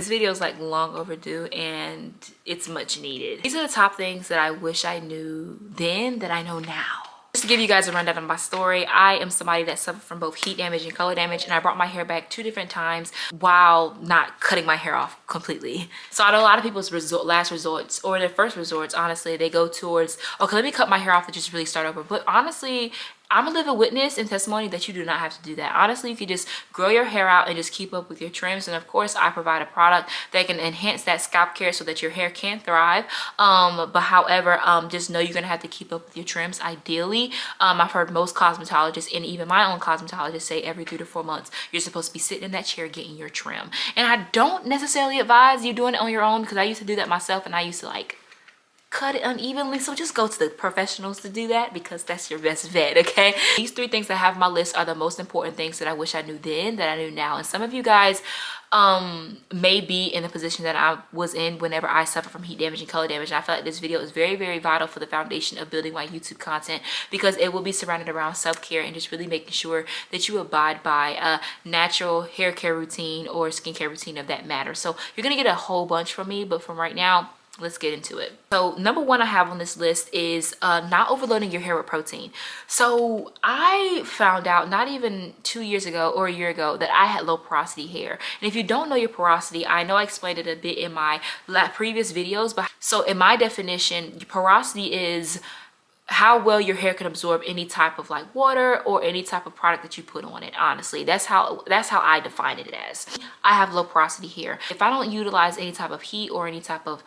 This video is like long overdue and it's much needed. These are the top things that I wish I knew then that I know now. Just to give you guys a rundown of my story, I am somebody that suffered from both heat damage and color damage, and I brought my hair back 2 different times while not cutting my hair off completely. So I know a lot of people's last resorts, or their first resorts, honestly, they go towards, okay, let me cut my hair off to just really start over. But honestly, I'm a living witness and testimony that you do not have to do that. Honestly, you can just grow your hair out and just keep up with your trims. And of course, I provide a product that can enhance that scalp care so that your hair can thrive. But however, just know you're gonna have to keep up with your trims ideally. I've heard most cosmetologists and even my own cosmetologist say every 3 to 4 months, you're supposed to be sitting in that chair getting your trim. And I don't necessarily advise you doing it on your own, because I used to do that myself and I used to like cut it unevenly. So just go to the professionals to do that, because that's your best vet. Okay, these 3 things that I have on my list are the most important things that I wish I knew then that I knew now. And some of you guys may be in the position that I was in whenever I suffered from heat damage and color damage. And I feel like this video is very, very vital for the foundation of building my YouTube content, because it will be surrounded around self-care and just really making sure that you abide by a natural hair care routine or skincare routine of that matter. So you're gonna get a whole bunch from me, but from right now, let's get into it. So number 1 I have on this list is not overloading your hair with protein. So I found out not even 2 years ago or a year ago that I had low porosity hair. And if you don't know your porosity, I know I explained it a bit in my previous videos, but so in my definition, porosity is how well your hair can absorb any type of like water or any type of product that you put on it. Honestly, that's how I define it as. I have low porosity hair. If I don't utilize any type of heat or any type of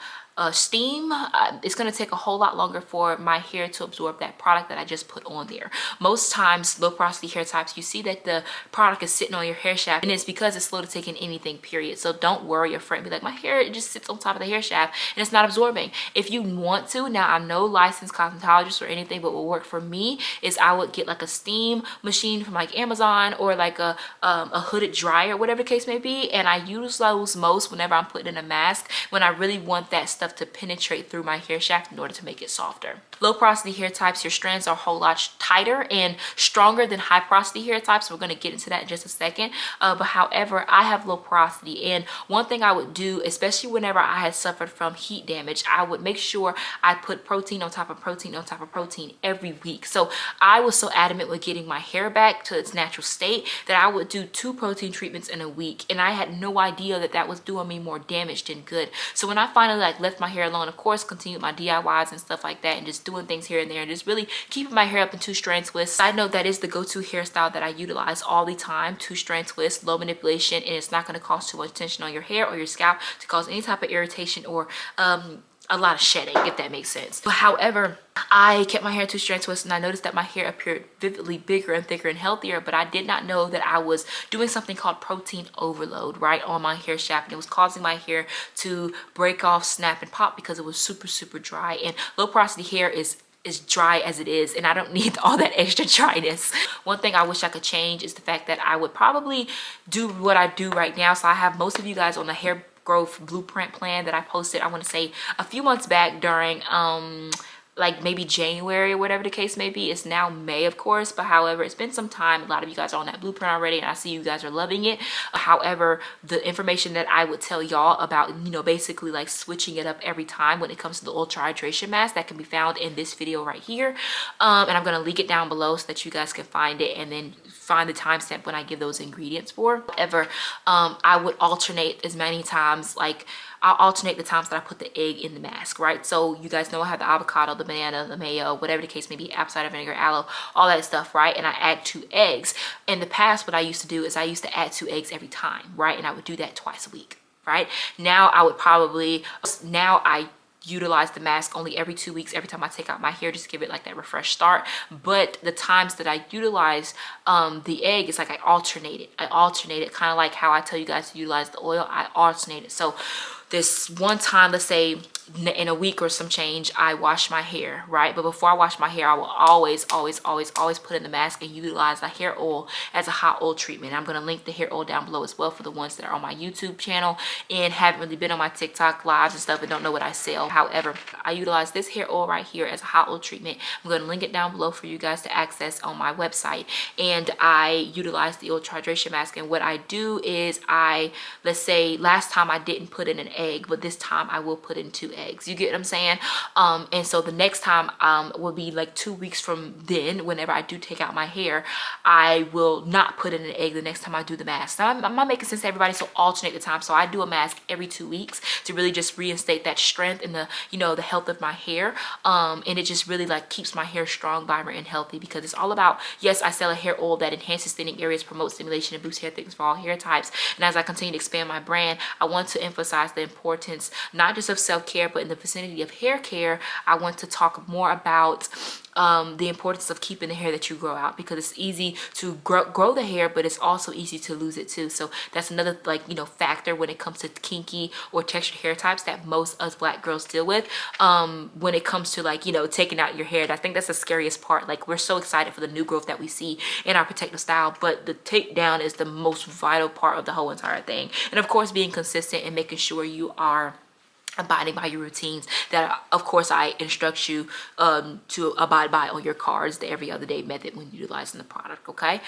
steam, it's going to take a whole lot longer for my hair to absorb that product that I just put on there. Most times low porosity hair types, you see that the product is sitting on your hair shaft, and it's because it's slow to take in anything, period. So don't worry your friend, be like, my hair, it just sits on top of the hair shaft and it's not absorbing. If you want to, now I'm no licensed cosmetologist or anything, but what worked for me is I would get like a steam machine from like Amazon, or like a hooded dryer, whatever the case may be, and I use those most whenever I'm putting in a mask, when I really want that stuff to penetrate through my hair shaft in order to make it softer. Low porosity hair types, your strands are a whole lot tighter and stronger than high porosity hair types. We're going to get into that in just a second. But however, I have low porosity, and one thing I would do, especially whenever I had suffered from heat damage, I would make sure I put protein on top of protein on top of protein every week. So I was so adamant with getting my hair back to its natural state that I would do 2 protein treatments in a week, and I had no idea that that was doing me more damage than good. So when I finally like left my hair alone, of course continued my DIYs and stuff like that, and just doing things here and there and just really keeping my hair up in 2-strand twists. Side note, that is the go-to hairstyle that I utilize all the time. 2-strand twists, low manipulation, and it's not going to cause too much tension on your hair or your scalp to cause any type of irritation or a lot of shedding, if that makes sense. But however, I kept my hair 2-strand twists, and I noticed that my hair appeared vividly bigger and thicker and healthier, but I did not know that I was doing something called protein overload right on my hair shaft, and it was causing my hair to break off, snap, and pop because it was super, super dry. And low porosity hair is dry as it is, and I don't need all that extra dryness. One thing I wish I could change is the fact that I would probably do what I do right now. So I have most of you guys on the hair growth blueprint plan that I posted, I want to say a few months back during like maybe January or whatever the case may be. It's now May, of course, but however, it's been some time. A lot of you guys are on that blueprint already, and I see you guys are loving it. However, the information that I would tell y'all about, you know, basically like switching it up every time when it comes to the ultra hydration mask, that can be found in this video right here. And I'm going to link it down below so that you guys can find it, and then find the timestamp when I give those ingredients for. However, I would alternate as many times, like I'll alternate the times that I put the egg in the mask, right? So you guys know I have the avocado, the banana, the mayo, whatever the case may be, apple cider vinegar, aloe, all that stuff, right? And I add 2 eggs. In the past, what I used to do is I used to add 2 eggs every time, right? And I would do that twice a week, right? Now I utilize the mask only every 2 weeks, every time I take out my hair, just to give it like that refresh start. But the times that I utilize the egg, is like I alternate it kind of like how I tell you guys to utilize the oil. I alternate it. So this one time, let's say in a week or some change, I wash my hair, right? But before I wash my hair, I will always put in the mask and utilize the hair oil as a hot oil treatment. I'm going to link the hair oil down below as well for the ones that are on my YouTube channel and haven't really been on my TikTok lives and stuff and don't know what I sell. However, I utilize this hair oil right here as a hot oil treatment. I'm going to link it down below for you guys to access on my website. And I utilize the ultra hydration mask, and what I do is let's say last time I didn't put in an egg, but this time I will put in 2 eggs. You get what I'm saying? And so the next time will be like 2 weeks from then. Whenever I do take out my hair, I will not put in an egg the next time I do the mask. Now I'm not making sense to everybody, so alternate the time. So I do a mask every 2 weeks to really just reinstate that strength and the, you know, the health of my hair. And it just really like keeps my hair strong, vibrant, and healthy, because it's all about, yes, I sell a hair oil that enhances thinning areas, promotes stimulation, and boosts hair thickness for all hair types. And as I continue to expand my brand, I want to emphasize the importance not just of self-care, but in the vicinity of hair care, I want to talk more about the importance of keeping the hair that you grow out, because it's easy to grow the hair, but it's also easy to lose it too. So that's another, like, you know, factor when it comes to kinky or textured hair types that most us Black girls deal with when it comes to, like, you know, taking out your hair. And I think that's the scariest part. Like, we're so excited for the new growth that we see in our protective style, but the takedown is the most vital part of the whole entire thing. And of course, being consistent and making sure you are abiding by your routines that of course I instruct you to abide by on your cards, the every other day method when utilizing the product. Okay,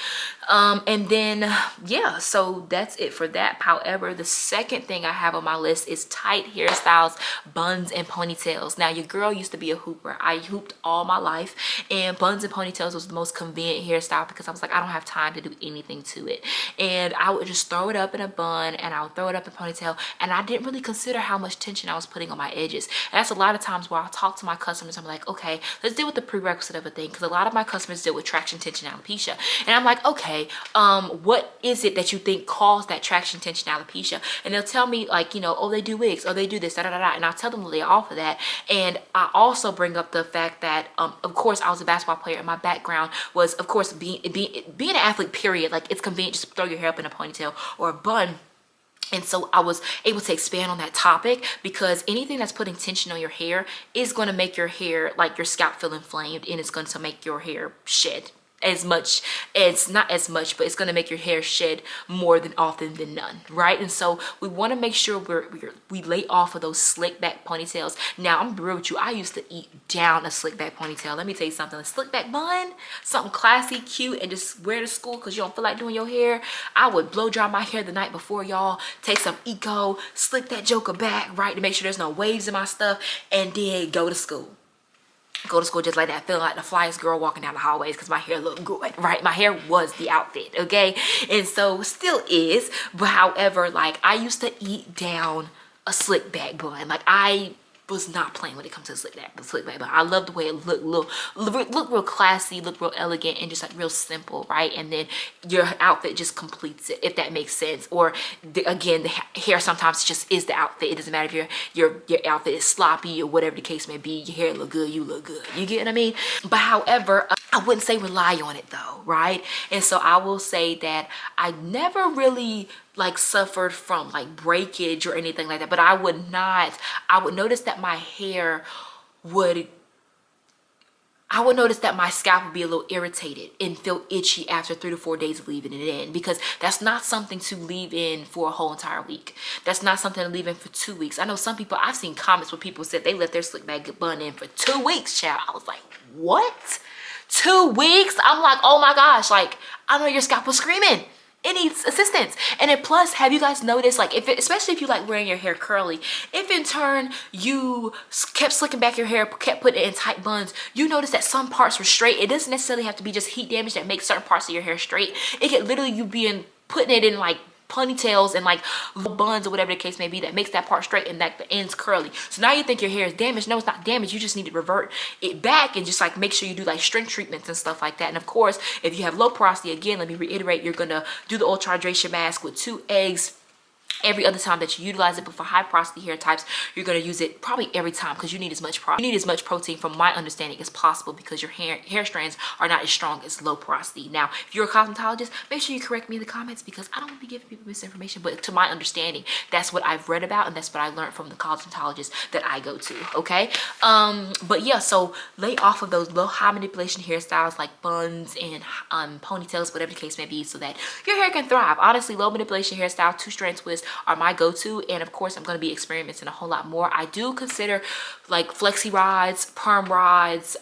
and then yeah, so that's it for that. However, the second thing I have on my list is tight hairstyles, buns, and ponytails. Now, your girl used to be a hooper. I hooped all my life, and buns and ponytails was the most convenient hairstyle because I was like, I don't have time to do anything to it, and I would just throw it up in a bun and I would throw it up in a ponytail, and I didn't really consider how much tension I was putting on my edges. And that's a lot of times where I'll talk to my customers, I'm like, okay, let's deal with the prerequisite of a thing, because a lot of my customers deal with traction, tension, alopecia. And I'm like, okay, what is it that you think caused that traction, tension, alopecia? And they'll tell me, like, you know, oh, they do wigs, oh, they do this, da da da da, and I'll tell them to lay off of that. And I also bring up the fact that of course I was a basketball player, and my background was, of course, being an athlete, period. Like, it's convenient just to throw your hair up in a ponytail or a bun. And so I was able to expand on that topic, because anything that's putting tension on your hair is going to make your hair, like your scalp, feel inflamed, and it's going to make your hair shed as much. It's not as much, but it's going to make your hair shed more than often than none, right? And so we want to make sure we lay off of those slick back ponytails. Now, I'm real with you, I used to eat down a slick back ponytail. Let me tell you something, a slick back bun, something classy, cute, and just wear to school because you don't feel like doing your hair. I would blow dry my hair the night before, y'all, take some Eco, slick that joker back, right, to make sure there's no waves in my stuff, and then go to school. Go to school just like that, feeling like the flyest girl walking down the hallways because my hair looked good, right? My hair was the outfit, okay? And so still is, but however, like, I used to eat down a slick back bun. Like, I was not playing when it comes to slick back, but I love the way it looked real classy, look real elegant, and just like real simple, right? And then your outfit just completes it, if that makes sense. Or again, the hair sometimes just is the outfit. It doesn't matter if your outfit is sloppy or whatever the case may be. Your hair look good, you look good. You get what I mean? But however, I wouldn't say rely on it though, right? And so I will say that I never really like suffered from like breakage or anything like that, but I would notice that my hair I would notice that my scalp would be a little irritated and feel itchy after 3 to 4 days of leaving it in, because that's not something to leave in for a whole entire week. That's not something to leave in for 2 weeks. I know some people, I've seen comments where people said they let their slick back bun in for 2 weeks, child. I was like, what? 2 weeks? I'm like, oh my gosh, like, I know your scalp was screaming. It needs assistance. And then plus, have you guys noticed, like, especially if you like wearing your hair curly, if in turn you kept slicking back your hair, kept putting it in tight buns, you notice that some parts were straight. It doesn't necessarily have to be just heat damage that makes certain parts of your hair straight. It could literally you putting it in like ponytails and like little buns or whatever the case may be that makes that part straight and that the ends curly. So now you think your hair is damaged. No, it's not damaged. You just need to revert it back and just like make sure you do like strength treatments and stuff like that. And of course, if you have low porosity, again, let me reiterate, you're gonna do the ultra hydration mask with 2 eggs every other time that you utilize it. But for high porosity hair types, you're going to use it probably every time, because you need as much protein, from my understanding, as possible, because your hair strands are not as strong as low porosity. Now, if you're a cosmetologist, make sure you correct me in the comments, because I don't want to be giving people misinformation. But to my understanding, that's what I've read about, and that's what I learned from the cosmetologist that I go to. Okay, but yeah, so lay off of those low high manipulation hairstyles like buns and ponytails, whatever the case may be, so that your hair can thrive. Honestly, low manipulation hairstyle, 2-strand twist are my go-to, and of course I'm going to be experimenting a whole lot more. I do consider like flexi rods, perm rods,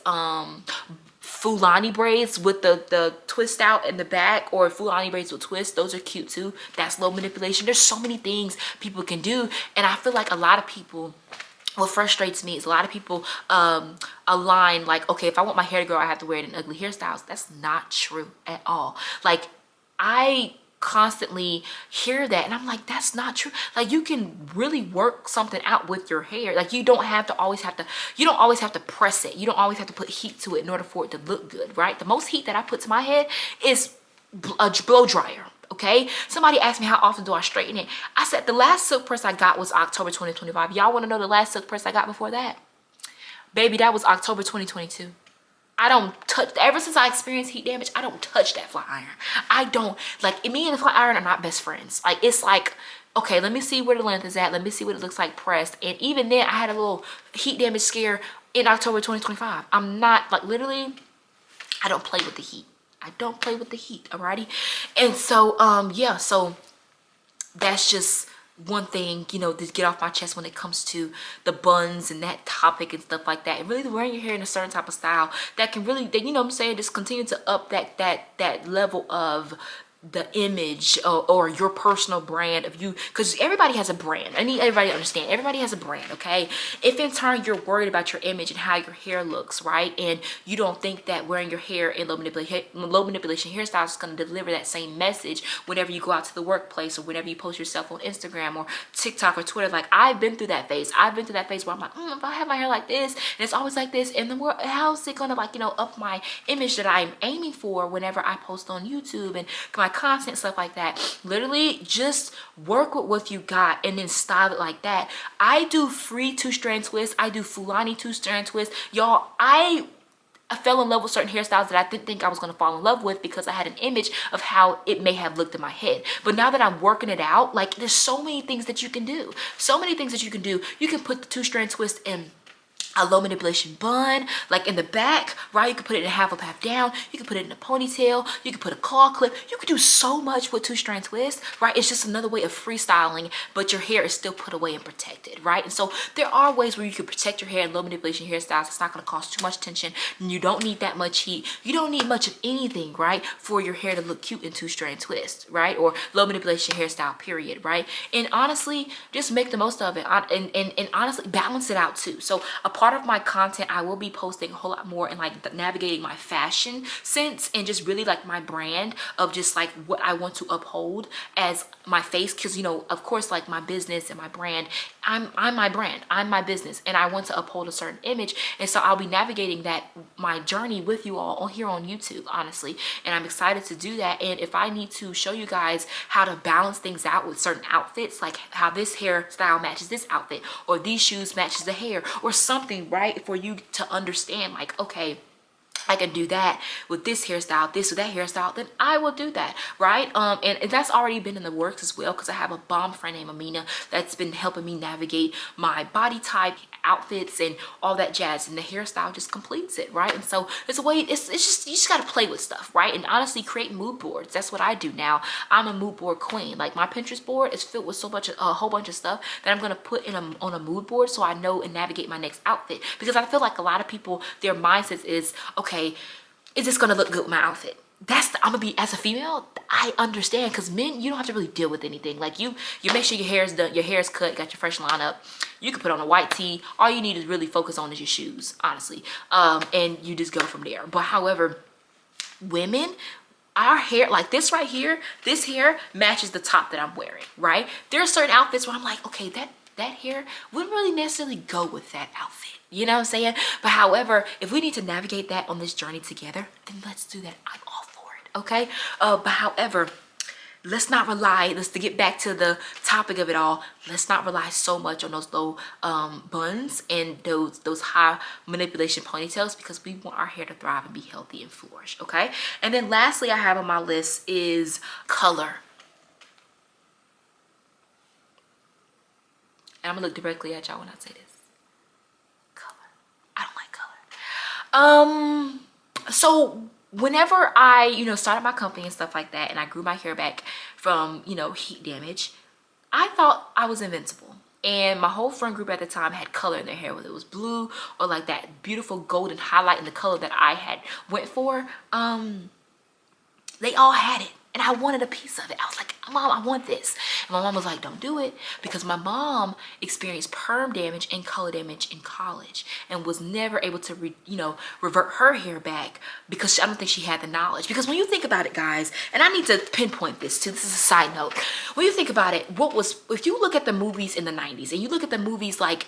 Fulani braids with the twist out in the back, or Fulani braids with twist. Those are cute too. That's low manipulation. There's so many things people can do, and I feel like a lot of people, what frustrates me is a lot of people align like, okay, if I want my hair to grow, I have to wear it in ugly hairstyles. That's not true at all. Like, I constantly hear that, and I'm like, that's not true. Like, you can really work something out with your hair. Like, you don't always have to press it. You don't always have to put heat to it in order for it to look good, right? The most heat that I put to my head is a blow dryer. Okay, somebody asked me how often do I straighten it. I said the last silk press I got was October 2025. Y'all want to know the last silk press I got before that? Baby, that was October 2022. I don't touch, ever since I experienced heat damage, I don't touch that flat iron. I don't, like, me and the flat iron are not best friends. Like, it's like, okay, let me see where the length is at. Let me see what it looks like pressed. And even then, I had a little heat damage scare in October 2025. I'm not, like, literally, I don't play with the heat. I don't play with the heat, alrighty? And so, yeah, so that's just one thing, you know, to get off my chest when it comes to the buns and that topic and stuff like that. And really wearing your hair in a certain type of style that can really, you know what I'm saying, just continue to up that level of the image or your personal brand of you, because everybody has a brand. I need everybody to understand, everybody has a brand. Okay, if in turn you're worried about your image and how your hair looks, right, and you don't think that wearing your hair in low manipulation hairstyles is going to deliver that same message whenever you go out to the workplace, or whenever you post yourself on Instagram or TikTok or Twitter. Like, I've been through that phase. I've been through that phase where I'm like, if I have my hair like this and it's always like this, and then how's it gonna, like, you know, up my image that I'm aiming for whenever I post on YouTube and my content, stuff like that. Literally just work with what you got and then style it like that. I do free 2-strand twists. I do Fulani 2-strand twists. Y'all, I fell in love with certain hairstyles that I didn't think I was going to fall in love with, because I had an image of how it may have looked in my head. But now that I'm working it out, like, there's so many things that you can do. So many things that you can do. You can put the 2-strand twist in a low manipulation bun, like in the back, right? You can put it in half up, half down. You can put it in a ponytail. You can put a claw clip. You can do so much with 2-strand twist, right? It's just another way of freestyling, but your hair is still put away and protected, right? And so there are ways where you can protect your hair in low manipulation hairstyles. It's not going to cause too much tension. You don't need that much heat. You don't need much of anything, right, for your hair to look cute in 2-strand twist, right? Or low manipulation hairstyle, period, right? And honestly, just make the most of it, and honestly balance it out too. So a part of my content, I will be posting a whole lot more in like navigating my fashion sense, and just really like my brand of just like what I want to uphold as my face, because, you know, of course, like my business and my brand, I'm my brand, I'm my business, and I want to uphold a certain image. And so I'll be navigating that, my journey, with you all here on YouTube, honestly, and I'm excited to do that. And if I need to show you guys how to balance things out with certain outfits, like how this hairstyle matches this outfit, or these shoes matches the hair, or something, right, for you to understand, like, okay, I can do that with this hairstyle, this or that hairstyle, then I will do that, right? And that's already been in the works as well, because I have a bomb friend named Amina that's been helping me navigate my body type, outfits, and all that jazz, and the hairstyle just completes it, right? And so it's a way, it's just, you just got to play with stuff, right? And honestly, create mood boards. That's what I do now. I'm a mood board queen. Like, my Pinterest board is filled with so much, a whole bunch of stuff that I'm going to put in on a mood board, so I know and navigate my next outfit. Because I feel like a lot of people, their mindset is, okay, is this gonna look good with my outfit? I'm gonna be, as a female, I understand, because men, you don't have to really deal with anything. Like, you make sure your hair is done, your hair is cut, got your fresh line up. You can put on a white tee. All you need to really focus on is your shoes, honestly, and you just go from there. But however, women, our hair, like this right here, this hair matches the top that I'm wearing, right? There are certain outfits where I'm like, okay, that hair wouldn't really necessarily go with that outfit. You know what I'm saying? But however, if we need to navigate that on this journey together, then let's do that. I'm all for it, okay? But however, let's not rely, let's to get back to the topic of it all, let's not rely so much on those low buns and those high manipulation ponytails, because we want our hair to thrive and be healthy and flourish. Okay, and then lastly I have on my list is color. And I'm gonna look directly at y'all when I say this. Color. I don't like color. So whenever I, started my company and stuff like that, and I grew my hair back from, heat damage, I thought I was invincible. And my whole friend group at the time had color in their hair, whether it was blue or like that beautiful golden highlight in the color that I had went for. They all had it. And I wanted a piece of it. I was like, Mom, I want this. And my mom was like, don't do it. Because my mom experienced perm damage and color damage in college and was never able to, revert her hair back because I don't think she had the knowledge. Because when you think about it, guys, and I need to pinpoint this too, this is a side note. When you think about it, if you look at the movies in the 90s and you look at the movies like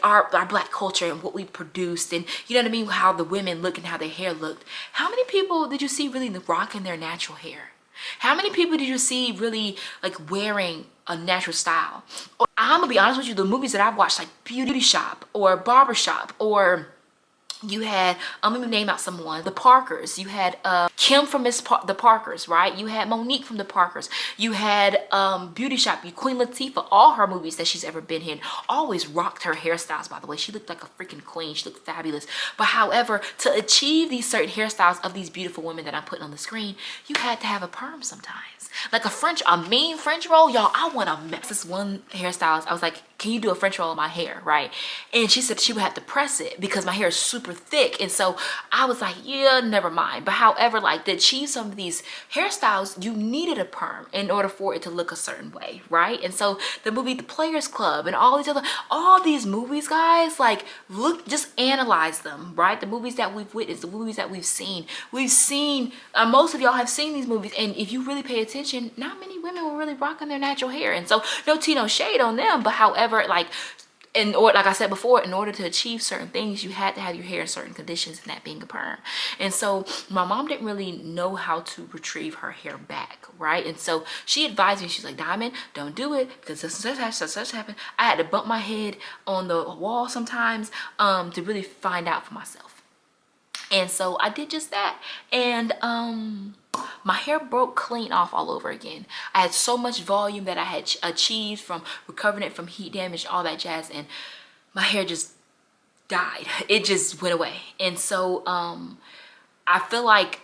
our Black culture and what we produced and, you know what I mean, how the women look and how their hair looked, how many people did you see really rocking their natural hair? How many people did you see really like wearing a natural style? Or, I'm gonna be honest with you, the movies that I've watched, like Beauty Shop or Barbershop, or you had, let me name out someone, the Parkers. You had Kim from the Parkers, right? You had Monique from the Parkers. You had Beauty Shop, Queen Latifah. All her movies that she's ever been in always rocked her hairstyles, by the way. She looked like a freaking queen. She looked fabulous. But however, to achieve these certain hairstyles of these beautiful women that I'm putting on the screen, you had to have a perm sometimes. Like a mean French roll. Y'all, I want to mess this one hairstylist. I was like, can you do a French roll on my hair, right? And she said she would have to press it because my hair is super thick. And so I was like, yeah, never mind. But however, like to achieve some of these hairstyles, you needed a perm in order for it to look a certain way, right? And so the movie The Players Club and all these movies, guys, like just analyze them, right? The movies that we've witnessed, the movies that we've seen, most of y'all have seen these movies. And if you really pay attention, not many women were really rocking their natural hair. And so no tea, no shade on them. But however, like I said before, in order to achieve certain things, you had to have your hair in certain conditions, and that being a perm. And so my mom didn't really know how to retrieve her hair back, right? And so she advised me, she's like, Diamond, don't do it because such happened. I had to bump my head on the wall sometimes to really find out for myself. And so I did just that. And my hair broke clean off all over again. I had so much volume that I had achieved from recovering it from heat damage, all that jazz, and my hair just died. It just went away. And so I feel like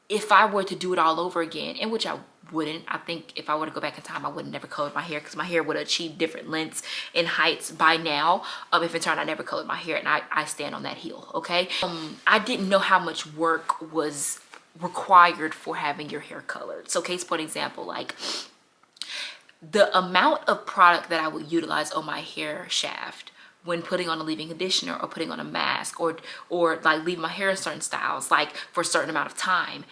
if I were to do it all over again, in which I wouldn't, I think if I were to go back in time, I would have never colored my hair because my hair would have achieved different lengths and heights by now. If in turn I never colored my hair, and I stand on that heel, okay? I didn't know how much work was required for having your hair colored. So case point example, like the amount of product that I would utilize on my hair shaft when putting on a leave-in conditioner or putting on a mask or like leaving my hair in certain styles, like for a certain amount of time,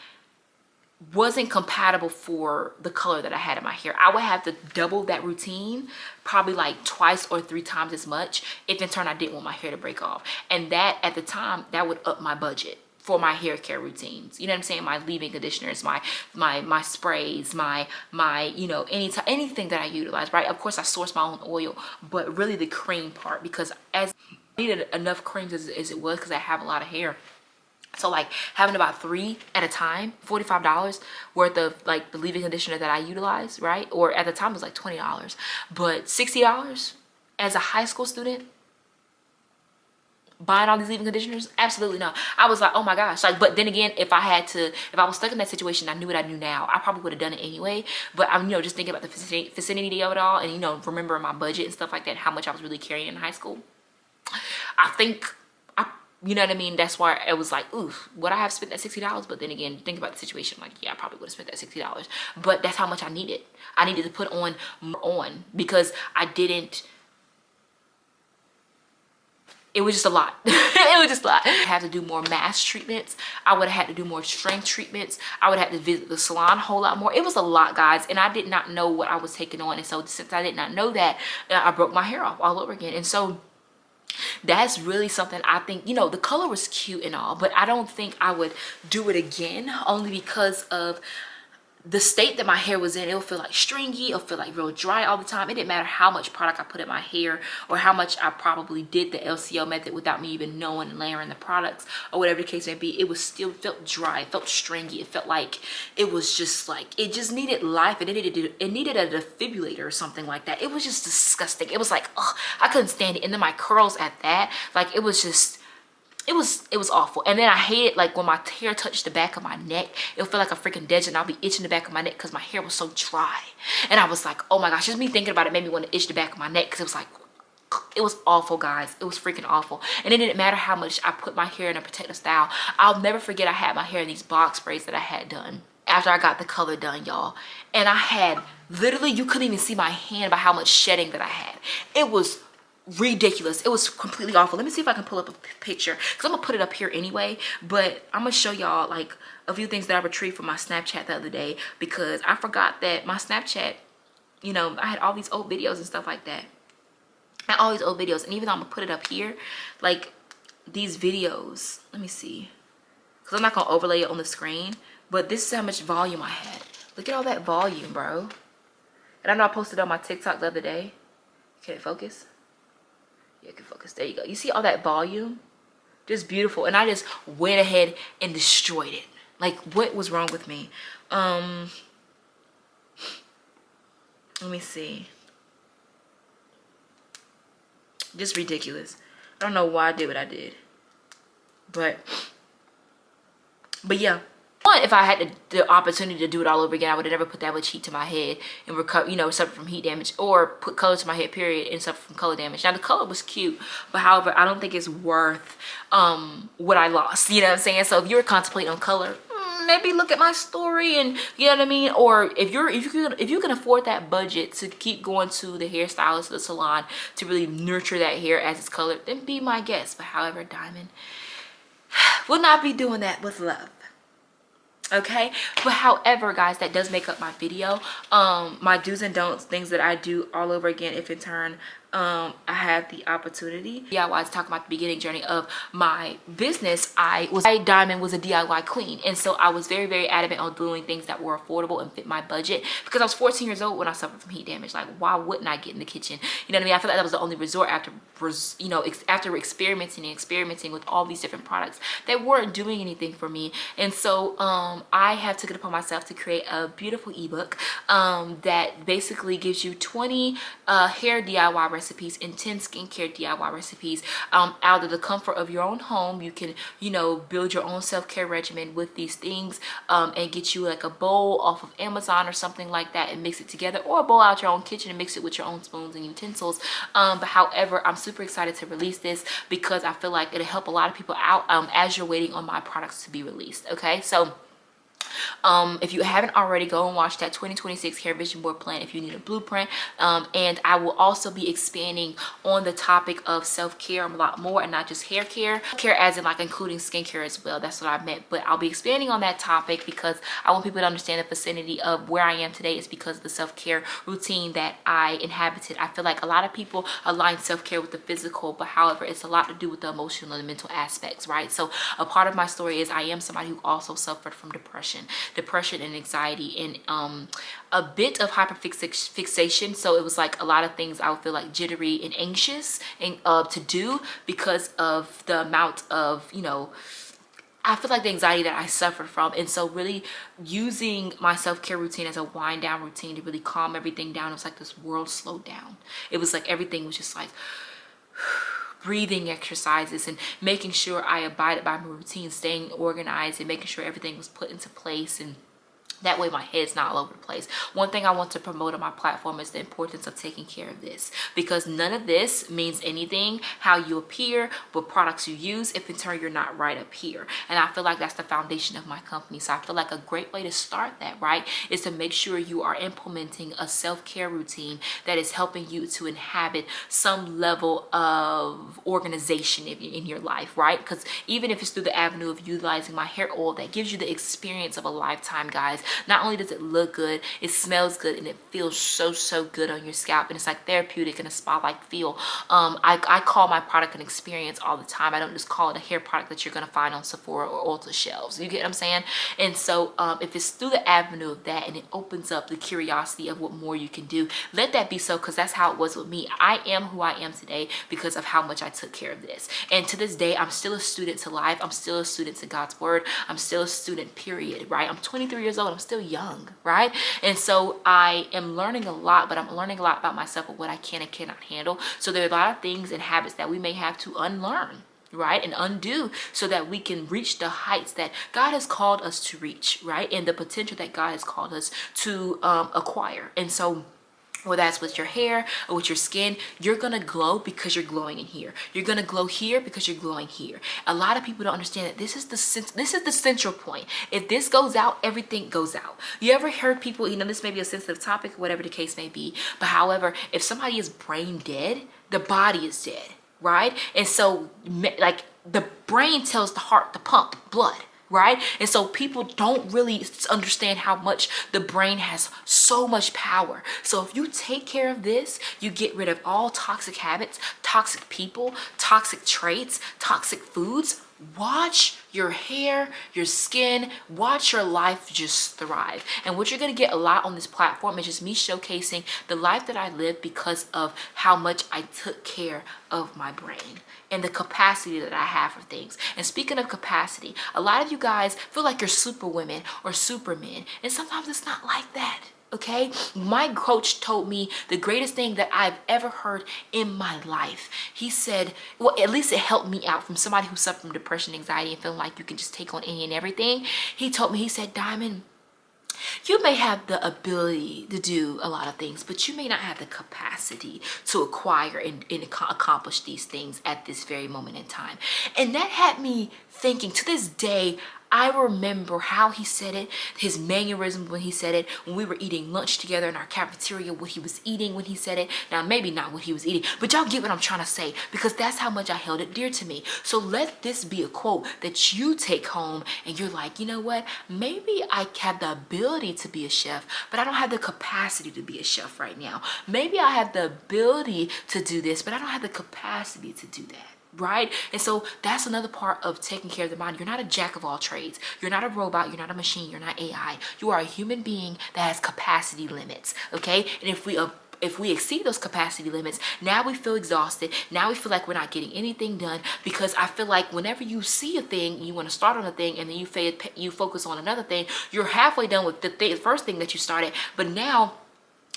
wasn't compatible for the color that I had in my hair. I would have to double that routine, probably like twice or 3 times as much, if in turn I didn't want my hair to break off. And that at the time, that would up my budget for my hair care routines. You know what I'm saying? My leave-in conditioners, my sprays, my anything that I utilize, right? Of course I source my own oil, but really the cream part, because as I needed enough creams as it was, because I have a lot of hair. So like having about 3 at a time, $45 worth of like the leave-in conditioner that I utilize, right? Or at the time it was like $20, but $60 as a high school student, buying all these leave-in conditioners? Absolutely not. I was like, oh my gosh. Like, but then again, if I was stuck in that situation, I knew what I knew now, I probably would have done it anyway. But I'm, just thinking about the vicinity of it all, and remembering my budget and stuff like that, how much I was really carrying in high school. I think, you know what I mean? That's why it was like, ooh, would I have spent that $60? But then again, think about the situation, like, yeah, I probably would have spent that $60. But that's how much I needed. I needed to put on more because I didn't. It was just a lot. It was just a lot. I had to do more mass treatments. I would have had to do more strength treatments. I would have had to visit the salon a whole lot more. It was a lot, guys, and I did not know what I was taking on. And so since I did not know that, I broke my hair off all over again. And so that's really something I think, the color was cute and all, but I don't think I would do it again, only because of the state that my hair was in, it would feel like stringy, it'll feel like real dry all the time. It didn't matter how much product I put in my hair or how much I probably did the LCO method without me even knowing and layering the products or whatever the case may be. It was still felt dry, it felt stringy, it felt like it was just like, it just needed life. It needed a defibrillator or something like that. It was just disgusting. It was like, oh, I couldn't stand it. And then my curls at that, like it was just, it was awful. And then I hated like when my hair touched the back of my neck, it'll feel like a freaking desert and I'll be itching the back of my neck because my hair was so dry. And I was like, oh my gosh, just me thinking about it made me want to itch the back of my neck because it was like, it was awful, guys. It was freaking awful. And it didn't matter how much I put my hair in a protective style. I'll never forget I had my hair in these box braids that I had done after I got the color done, y'all. And I had literally, you couldn't even see my hand by how much shedding that I had. It was ridiculous. It was completely awful. Let me see if I can pull up a picture because I'm gonna put it up here anyway, but I'm gonna show y'all like a few things that I retrieved from my Snapchat the other day because I forgot that my Snapchat, you know, I had all these old videos and stuff like that. I had all these old videos, and even though I'm gonna put it up here, like these videos, let me see, because I'm not gonna overlay it on the screen, but this is how much volume I had. Look at all that volume, bro. And I know I posted on my TikTok the other day. Can it focus? Yeah, it can focus. There you go. You see all that volume? Just beautiful. And I just went ahead and destroyed it. Like, what was wrong with me? Let me see. Just ridiculous. I don't know why I did what I did. But yeah. One, if I had the opportunity to do it all over again, I would have never put that much heat to my head and recover, you know, suffer from heat damage, or put color to my head, period, and suffer from color damage. Now, the color was cute, but however, I don't think it's worth what I lost. You know what I'm saying? So if you're contemplating on color, maybe look at my story, and you know what I mean. Or if you can afford that budget to keep going to the hairstylist or the salon to really nurture that hair as it's colored, then be my guest. But however, Diamond will not be doing that with love. Okay, but however, guys, that does make up my video. My do's and don'ts, things that I do all over again if in turn I had the opportunity. Yeah, I was talking about the beginning journey of my business. Diamond was a DIY queen, and so I was very, very adamant on doing things that were affordable and fit my budget because I was 14 years old when I suffered from heat damage. Like, why wouldn't I get in the kitchen? You know what I mean? I feel like that was the only resort after, you know, after experimenting with all these different products that weren't doing anything for me. And so I have taken it upon myself to create a beautiful ebook that basically gives you 20 hair DIY recipes and 10 skincare DIY recipes out of the comfort of your own home. You can, you know, build your own self-care regimen with these things and get you like a bowl off of Amazon or something like that and mix it together, or a bowl out your own kitchen and mix it with your own spoons and utensils. But however, I'm super excited to release this because I feel like it'll help a lot of people out as you're waiting on my products to be released. Okay, so if you haven't already, go and watch that 2026 hair vision board plan if you need a blueprint. And I will also be expanding on the topic of self-care a lot more, and not just hair care as in like including skincare as well. That's what I meant. But I'll be expanding on that topic because I want people to understand the vicinity of where I am today is because of the self-care routine that I inhabited. I feel like a lot of people align self-care with the physical, but however, it's a lot to do with the emotional and mental aspects, right? So a part of my story is I am somebody who also suffered from depression and anxiety, and a bit of hyperfixation. So it was like a lot of things I would feel like jittery and anxious and to do because of the amount of, you know, I feel like the anxiety that I suffered from. And so really using my self-care routine as a wind down routine to really calm everything down. It was like this world slowed down. It was like everything was just like breathing exercises and making sure I abided by my routine, staying organized and making sure everything was put into place, and that way my head's not all over the place. One thing I want to promote on my platform is the importance of taking care of this, because none of this means anything how you appear, what products you use, if in turn you're not right up here. And I feel like that's the foundation of my company. So I feel like a great way to start that, right, is to make sure you are implementing a self-care routine that is helping you to inhabit some level of organization in your life, right? Because even if it's through the avenue of utilizing my hair oil that gives you the experience of a lifetime, guys, Not only does it look good, it smells good, and it feels so good on your scalp, and it's like therapeutic and a spa-like feel. I call my product an experience all the time. I don't just call it a hair product that you're gonna find on Sephora or Ulta shelves. You get what I'm saying? And so if it's through the avenue of that, and it opens up the curiosity of what more you can do, let that be so, because that's how it was with me. I am who I am today because of how much I took care of this. And to this day, I'm still a student to life. I'm still a student to God's word. I'm still a student, period, right? I'm 23 years old. I'm still young, right? And so I am learning a lot, but I'm learning a lot about myself and what I can and cannot handle. So there are a lot of things and habits that we may have to unlearn, right, and undo, so that we can reach the heights that God has called us to reach, right, and the potential that God has called us to acquire. And so whether that's with your hair or with your skin, you're gonna glow because you're glowing in here. You're gonna glow here because you're glowing here. A lot of people don't understand that this is the central point. If this goes out, everything goes out. You ever heard people, this may be a sensitive topic, whatever the case may be, but however, if somebody is brain dead, the body is dead, right? And so like the brain tells the heart to pump blood, right? And so people don't really understand how much the brain has so much power. So if you take care of this, you get rid of all toxic habits, toxic people, toxic traits, toxic foods. Watch your hair, your skin, watch your life just thrive. And what you're going to get a lot on this platform is just me showcasing the life that I live because of how much I took care of my brain and the capacity that I have for things. And speaking of capacity, a lot of you guys feel like you're super women or supermen, and sometimes it's not like that. Okay, my coach told me the greatest thing that I've ever heard in my life. He said, well, at least it helped me out from somebody who suffered from depression, anxiety, and feeling like you can just take on any and everything. He told me, he said, Diamond, you may have the ability to do a lot of things, but you may not have the capacity to acquire and accomplish these things at this very moment in time. And that had me thinking. To this day, I remember how he said it, his mannerism when he said it, when we were eating lunch together in our cafeteria, what he was eating when he said it. Now, maybe not what he was eating, but y'all get what I'm trying to say, because that's how much I held it dear to me. So let this be a quote that you take home and you're like, you know what? Maybe I have the ability to be a chef, but I don't have the capacity to be a chef right now. Maybe I have the ability to do this, but I don't have the capacity to do that. Right? And so that's another part of taking care of the mind. You're not a jack of all trades. You're not a robot. You're not a machine. You're not AI. You are a human being that has capacity limits. Okay? And if we exceed those capacity limits, now we feel exhausted. Now we feel like we're not getting anything done, because I feel like whenever you see a thing, you want to start on a thing, and then you focus on another thing, you're halfway done with the first thing that you started, but now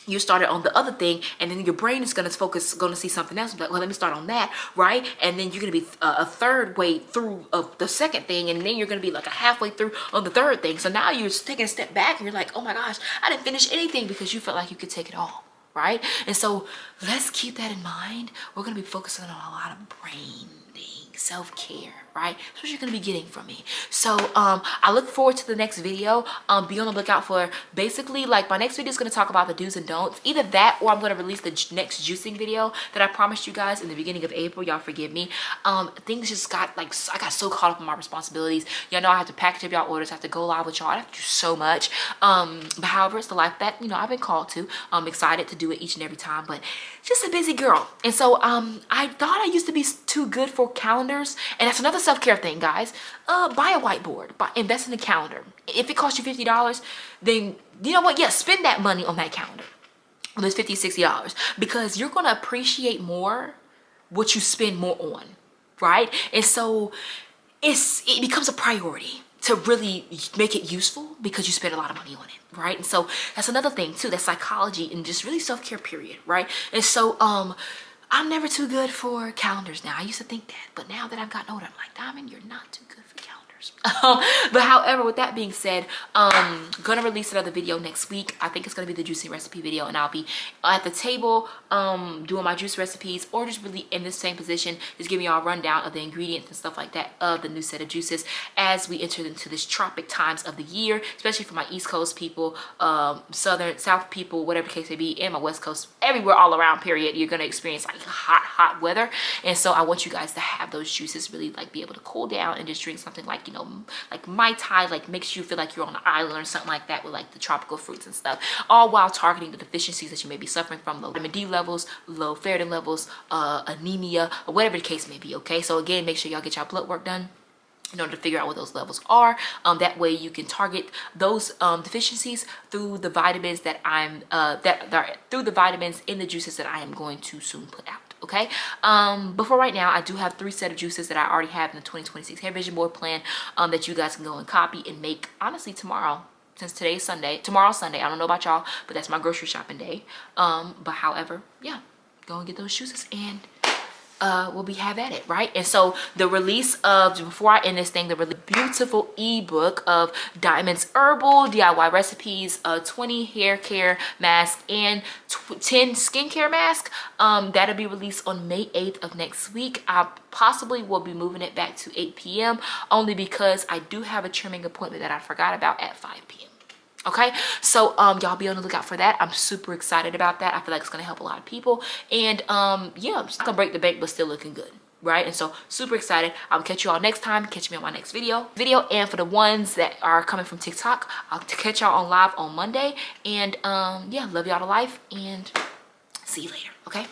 you started on the other thing, and then your brain is going to see something else. Like, well, let me start on that, right? And then you're going to be a third way through of the second thing, and then you're going to be like a halfway through on the third thing. So now you're taking a step back, and you're like, oh my gosh, I didn't finish anything, because you felt like you could take it all, right? And so let's keep that in mind. We're going to be focusing on a lot of brain things, self-care, right? That's what you're going to be getting from me. So I look forward to the next video. Be on the lookout for, basically, like, my next video is going to talk about the do's and don'ts. Either that, or I'm going to release the next juicing video that I promised you guys in the beginning of April. Y'all forgive me. Things just got, like, I got so caught up in my responsibilities. Y'all know I have to package up y'all orders. I have to go live with y'all. I have to do so much. But however, it's the life that, I've been called to. I'm excited to do it each and every time, but just a busy girl. And so I thought I used to be too good for calendars, and that's another self-care thing, guys. Buy a whiteboard, invest in a calendar. If it costs you $50, then you know what? Yeah, spend that money on that calendar. Those $50, $60, because you're gonna appreciate more what you spend more on, right? And so it becomes a priority to really make it useful, because you spend a lot of money on it, right? And so that's another thing too, that's psychology and just really self-care, period, right? And so I'm never too good for calendars now. I used to think that, but now that I've gotten older, I'm like, Diamond, you're not too good for calendars. But however, with that being said, gonna release another video next week. I think it's gonna be the juicing recipe video, and I'll be at the table doing my juice recipes, or just really in the same position, just giving y'all a rundown of the ingredients and stuff like that of the new set of juices as we enter into this tropic times of the year, especially for my East Coast people, South people, whatever the case may be, and my West Coast, everywhere all around, period. You're gonna experience like hot weather, and so I want you guys to have those juices really like be able to cool down and just drink something like like, you know, like Mai Tai, like makes you feel like you're on an island or something like that with like the tropical fruits and stuff, all while targeting the deficiencies that you may be suffering from, low vitamin D levels, low ferritin levels, anemia, or whatever the case may be. Okay, so again, make sure y'all get your blood work done in order to figure out what those levels are. That way you can target those deficiencies through the vitamins that I'm through the vitamins in the juices that I am going to soon put out. Okay, but for right now, I do have 3 sets of juices that I already have in the 2026 hair vision board plan that you guys can go and copy and make honestly tomorrow, since today's Sunday. Tomorrow's Sunday. I don't know about y'all, but that's my grocery shopping day. But however, yeah, go and get those juices and we'll be have at it, right? And so the release of, before I end this thing, the really beautiful ebook of Diamonds Herbal DIY recipes, 20 hair care masks and 10 skincare masks, that'll be released on May 8th of next week. I possibly will be moving it back to 8 p.m. only because I do have a trimming appointment that I forgot about at 5 p.m. Okay, so y'all be on the lookout for that. I'm super excited about that. I feel like it's gonna help a lot of people, and yeah, I'm just gonna break the bank but still looking good, right? And so super excited. I'll catch you all next time. Catch me on my next video. And for the ones that are coming from TikTok, I'll catch y'all on live on Monday. And yeah, love y'all to life, and see you later. Okay.